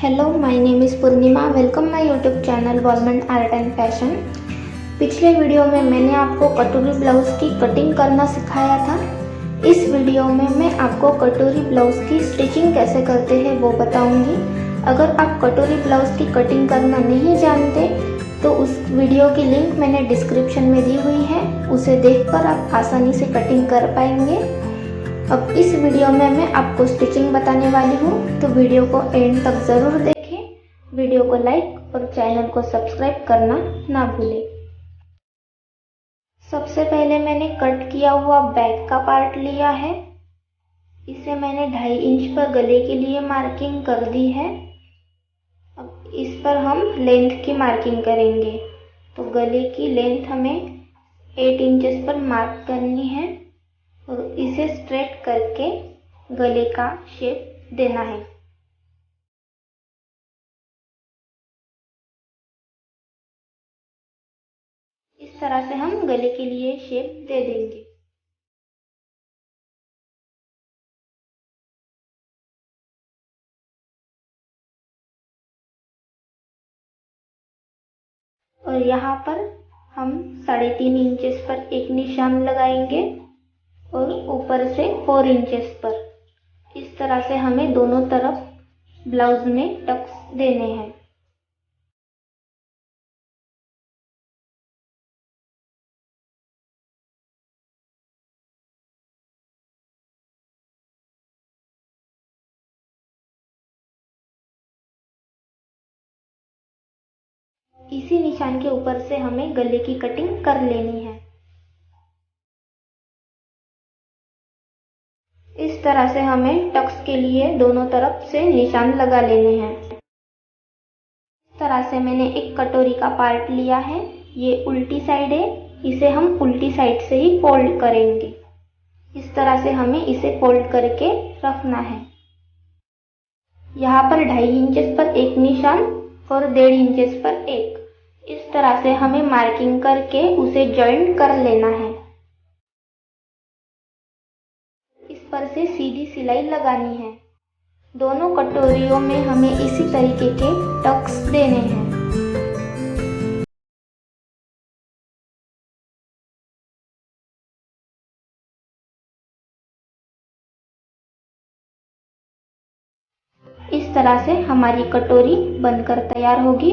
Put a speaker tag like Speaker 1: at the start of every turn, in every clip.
Speaker 1: Hello, my name is Purnima. Welcome my YouTube channel वॉलमेंट art and fashion. पिछले video में मैंने आपको कटोरी ब्लाउज़ की कटिंग करना सिखाया था। इस वीडियो में मैं आपको कटोरी ब्लाउज़ की स्टिचिंग कैसे करते हैं वो बताऊंगी। अगर आप कटोरी ब्लाउज़ की कटिंग करना नहीं जानते तो उस वीडियो की लिंक मैंने डिस्क्रिप्शन में दी हुई है, उसे देखकर आप आसानी से कटिंग कर पाएंगे। अब इस वीडियो में मैं आपको स्टिचिंग बताने वाली हूँ, तो वीडियो को एंड तक ज़रूर देखें। वीडियो को लाइक और चैनल को सब्सक्राइब करना ना भूलें। सबसे पहले मैंने कट किया हुआ बैक का पार्ट लिया है। इसे मैंने 2.5 इंच पर गले के लिए मार्किंग कर दी है। अब इस पर हम लेंथ की मार्किंग करेंगे, तो गले की लेंथ हमें 8 इंचेस पर मार्क करनी है और इसे स्ट्रेट करके गले का शेप देना है। इस तरह से हम गले के लिए शेप दे देंगे। और यहाँ पर हम 3.5 इंचेस पर एक निशान लगाएंगे और ऊपर से 4 इंचेस पर। इस तरह से हमें दोनों तरफ ब्लाउज में टक्स देने हैं। इसी निशान के ऊपर से हमें गले की कटिंग कर लेनी है। इस तरह से हमें टक्स के लिए दोनों तरफ से निशान लगा लेने हैं। इस तरह से मैंने एक कटोरी का पार्ट लिया है। ये उल्टी साइड है, इसे हम उल्टी साइड से ही फोल्ड करेंगे। इस तरह से हमें इसे फोल्ड करके रखना है। यहाँ पर 2.5 इंचेस पर एक निशान और 1.5 इंचेस पर एक। इस तरह से हमें मार्किंग करके उसे जॉइंट कर लेना है। इस पर से सीधी सिलाई लगानी है। दोनों कटोरियों में हमें इसी तरीके के टक्स देने हैं। इस तरह से हमारी कटोरी बनकर तैयार होगी।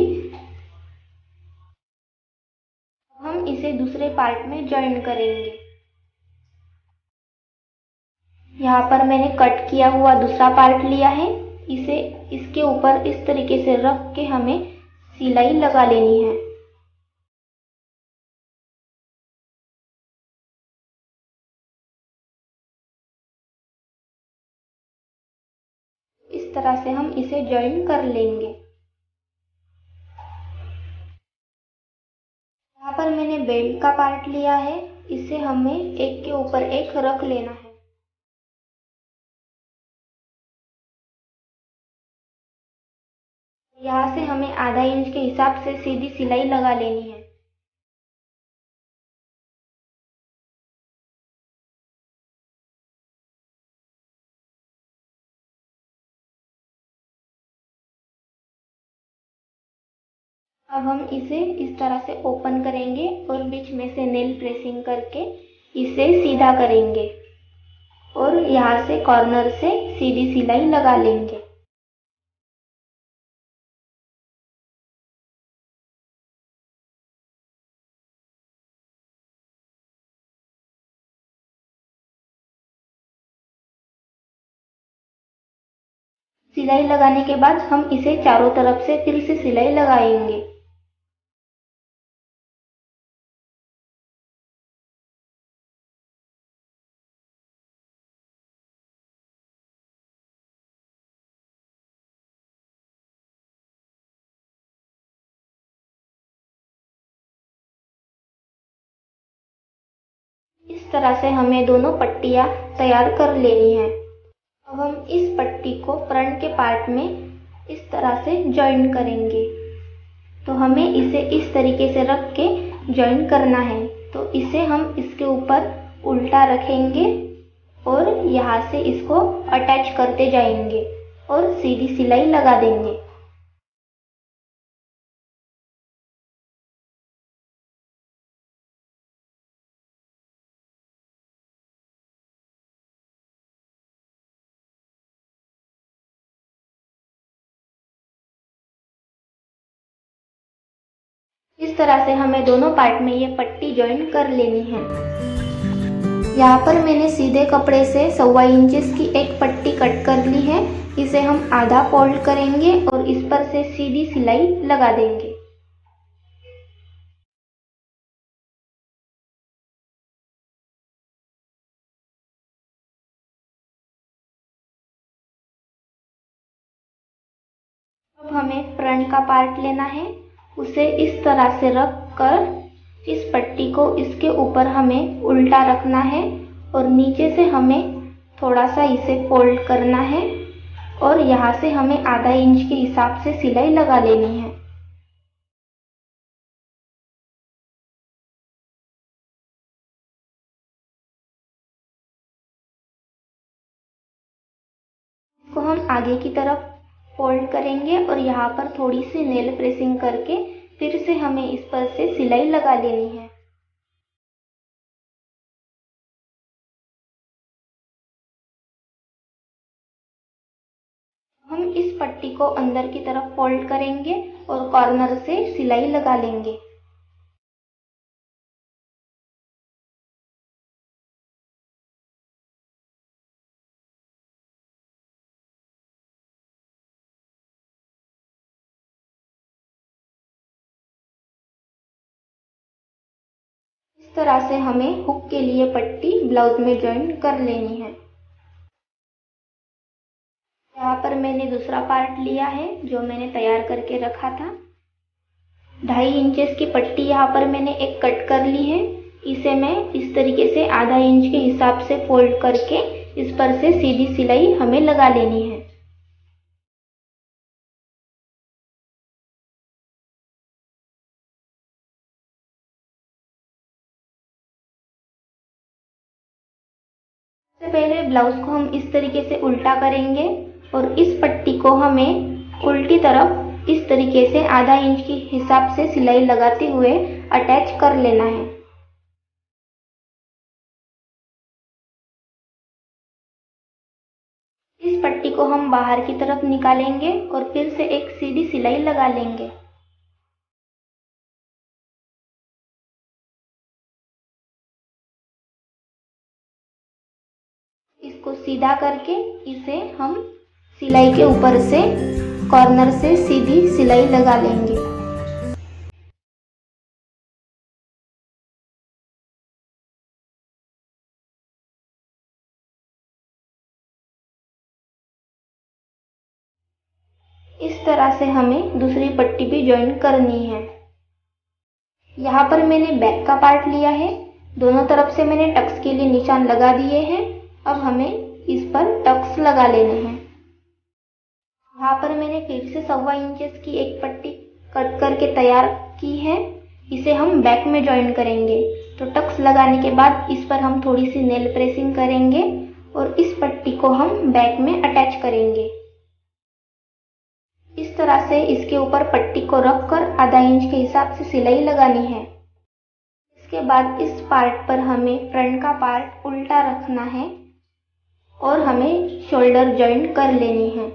Speaker 1: हम इसे दूसरे पार्ट में जॉइन करेंगे। यहाँ पर मैंने कट किया हुआ दूसरा पार्ट लिया है। इसे इसके ऊपर इस तरीके से रख के हमें सिलाई लगा लेनी है। इस तरह से हम इसे जॉइन कर लेंगे। यहाँ पर मैंने बेल्ट का पार्ट लिया है। इसे हमें एक के ऊपर एक रख लेना है। यहाँ से हमें आधा इंच के हिसाब से सीधी सिलाई लगा लेनी है। अब हम इसे इस तरह से ओपन करेंगे और बीच में से नेल प्रेसिंग करके इसे सीधा करेंगे और यहाँ से कॉर्नर से सीधी सिलाई लगा लेंगे। सिलाई लगाने के बाद हम इसे चारों तरफ से फिर से सिलाई लगाएंगे। इस तरह से हमें दोनों पट्टियाँ तैयार कर लेनी है। अब हम इस पट्टी को फ्रंट के पार्ट में इस तरह से जॉइन करेंगे। तो हमें इसे इस तरीके से रख के जॉइन करना है। तो इसे हम इसके ऊपर उल्टा रखेंगे और यहाँ से इसको अटैच करते जाएंगे और सीधी सिलाई लगा देंगे। इस तरह से हमें दोनों पार्ट में ये पट्टी जॉइन कर लेनी है। यहाँ पर मैंने सीधे कपड़े से 1.25 इंच की एक पट्टी कट कर ली है। इसे हम आधा फोल्ड करेंगे और इस पर से सीधी सिलाई लगा देंगे। अब हमें फ्रंट का पार्ट लेना है। उसे इस तरह से रख कर इस पट्टी को इसके ऊपर हमें उल्टा रखना है और नीचे से हमें थोड़ा सा इसे फोल्ड करना है और यहाँ से हमें आधा इंच के हिसाब से सिलाई लगा लेनी है। इसको हम आगे की तरफ फोल्ड करेंगे और यहाँ पर थोड़ी सी नेल प्रेसिंग करके फिर से हमें इस पर से सिलाई लगा लेनी है। हम इस पट्टी को अंदर की तरफ फोल्ड करेंगे और कॉर्नर से सिलाई लगा लेंगे। इस तरह से हमें हुक के लिए पट्टी ब्लाउज में जॉइन कर लेनी है। यहाँ पर मैंने दूसरा पार्ट लिया है जो मैंने तैयार करके रखा था। 2.5 इंचेस की पट्टी यहाँ पर मैंने एक कट कर ली है। इसे मैं इस तरीके से आधा इंच के हिसाब से फोल्ड करके इस पर से सीधी सिलाई हमें लगा लेनी है। सबसे पहले ब्लाउज को हम इस तरीके से उल्टा करेंगे और इस पट्टी को हमें उल्टी तरफ इस तरीके से आधा इंच के हिसाब से सिलाई लगाते हुए अटैच कर लेना है। इस पट्टी को हम बाहर की तरफ निकालेंगे और फिर से एक सीधी सिलाई लगा लेंगे। इसको सीधा करके इसे हम सिलाई के ऊपर से कॉर्नर से सीधी सिलाई लगा लेंगे। इस तरह से हमें दूसरी पट्टी भी ज्वाइन करनी है। यहाँ पर मैंने बैक का पार्ट लिया है। दोनों तरफ से मैंने टक्स के लिए निशान लगा दिए हैं। अब हमें इस पर टक्स लगा लेने हैं। यहाँ पर मैंने फिर से 1.25 इंचेस की एक पट्टी कट करके तैयार की है। इसे हम बैक में ज्वाइन करेंगे। तो टक्स लगाने के बाद इस पर हम थोड़ी सी नेल प्रेसिंग करेंगे और इस पट्टी को हम बैक में अटैच करेंगे। इस तरह से इसके ऊपर पट्टी को रख कर आधा इंच के हिसाब से सिलाई लगानी है। इसके बाद इस पार्ट पर हमें फ्रंट का पार्ट उल्टा रखना है और हमें शोल्डर ज्वाइन कर लेनी है।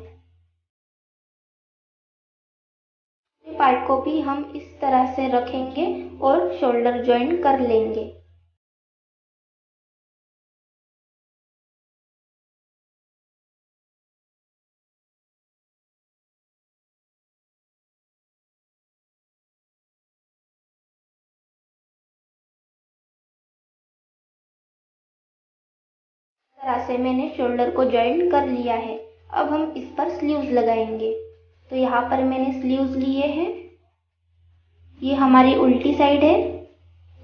Speaker 1: पार्ट को भी हम इस तरह से रखेंगे और शोल्डर ज्वाइन कर लेंगे। इस तरह से मैंने शोल्डर को ज्वाइन कर लिया है। अब हम इस पर स्लीव्स लगाएंगे। तो यहाँ पर मैंने स्लीव्स लिए हैं। ये हमारी उल्टी साइड है।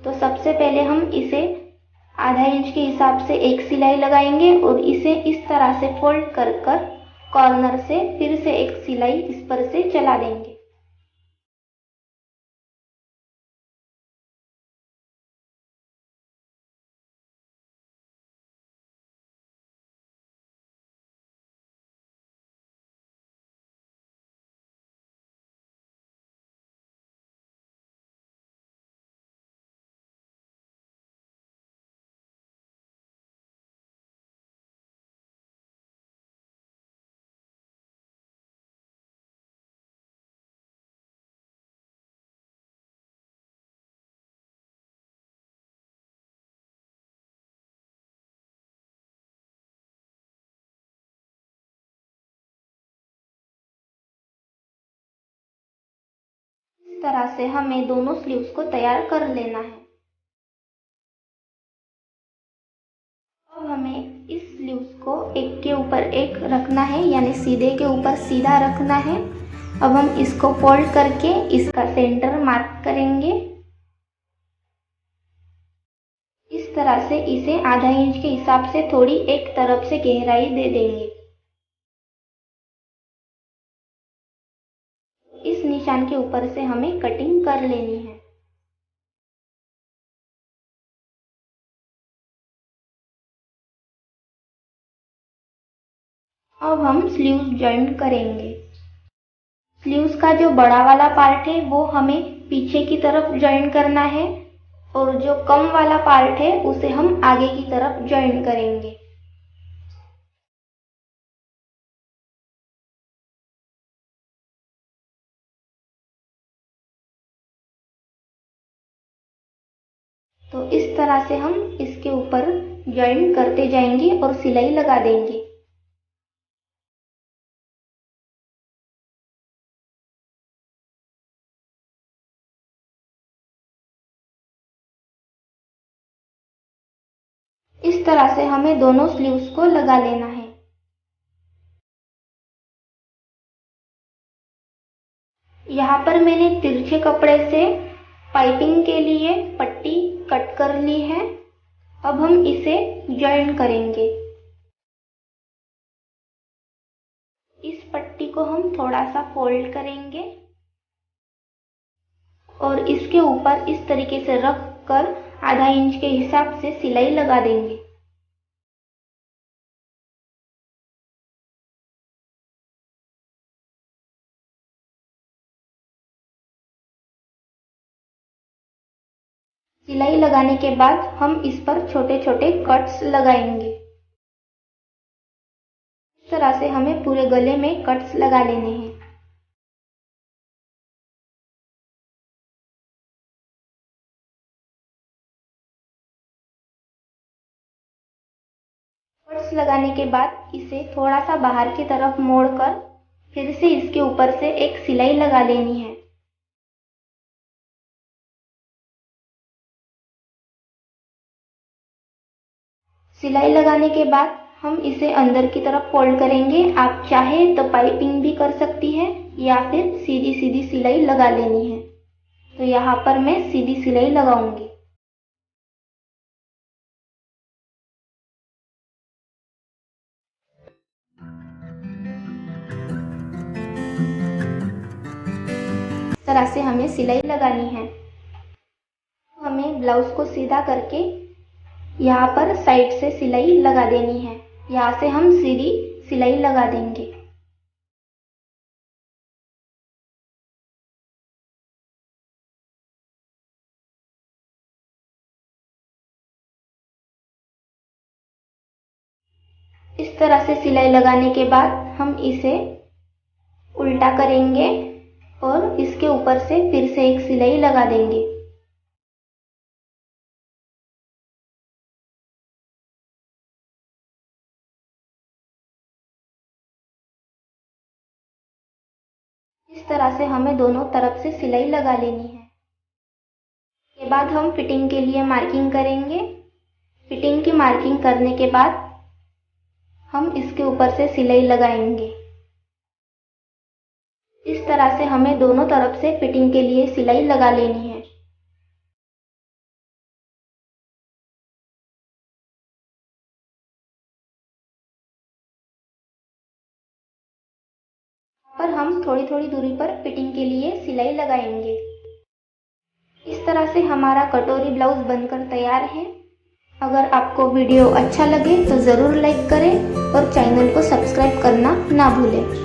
Speaker 1: तो सबसे पहले हम इसे आधा इंच के हिसाब से एक सिलाई लगाएंगे और इसे इस तरह से फोल्ड कर कर कॉर्नर से फिर से एक सिलाई इस पर से चला देंगे। तरह से हमें दोनों स्लीव्स को तैयार कर लेना है। अब हमें इस स्लीव्स को एक के ऊपर एक रखना है, यानी सीधे के ऊपर सीधा रखना है। अब हम इसको फोल्ड करके इसका सेंटर मार्क करेंगे। इस तरह से इसे आधा इंच के हिसाब से थोड़ी एक तरफ से गहराई दे देंगे। इस निशान के ऊपर से हमें कटिंग कर लेनी है। अब हम स्लीव्स जॉइंट करेंगे। स्लीव्स का जो बड़ा वाला पार्ट है वो हमें पीछे की तरफ जॉइंट करना है और जो कम वाला पार्ट है उसे हम आगे की तरफ जॉइंट करेंगे। तो इस तरह से हम इसके ऊपर जॉइंट करते जाएंगे और सिलाई लगा देंगे। इस तरह से हमें दोनों स्लीव्स को लगा लेना है। यहाँ पर मैंने तिरछे कपड़े से पाइपिंग के लिए पट्टी कट कर ली है। अब हम इसे जॉइन करेंगे। इस पट्टी को हम थोड़ा सा फोल्ड करेंगे और इसके ऊपर इस तरीके से रख कर आधा इंच के हिसाब से सिलाई लगा देंगे। सिलाई लगाने के बाद हम इस पर छोटे छोटे कट्स लगाएंगे। इस तरह से हमें पूरे गले में कट्स लगा लेने हैं। कट्स लगाने के बाद इसे थोड़ा सा बाहर की तरफ मोड़कर फिर से इसके ऊपर से एक सिलाई लगा लेनी है। सिलाई लगाने के बाद हम इसे अंदर की तरफ फोल्ड करेंगे। आप चाहे तो पाइपिंग भी कर सकती है या फिर सीधी सीधी सिलाई लगा लेनी है। तो यहाँ पर मैं सीधी सिलाई लगाऊंगी। इस तरह से हमें सिलाई लगानी है। हमें ब्लाउज को सीधा करके यहाँ पर साइड से सिलाई लगा देनी है। यहाँ से हम सीधी सिलाई लगा देंगे। इस तरह से सिलाई लगाने के बाद हम इसे उल्टा करेंगे और इसके ऊपर से फिर से एक सिलाई लगा देंगे। इस तरह से हमें दोनों तरफ से सिलाई लगा लेनी है। के बाद हम फिटिंग के लिए मार्किंग करेंगे। फिटिंग की मार्किंग करने के बाद हम इसके ऊपर से सिलाई लगाएंगे। इस तरह से हमें दोनों तरफ से फिटिंग के लिए सिलाई लगा लेनी है। पर हम थोड़ी थोड़ी दूरी पर फिटिंग के लिए सिलाई लगाएंगे। इस तरह से हमारा कटोरी ब्लाउज बनकर तैयार है। अगर आपको वीडियो अच्छा लगे तो ज़रूर लाइक करें और चैनल को सब्सक्राइब करना ना भूलें।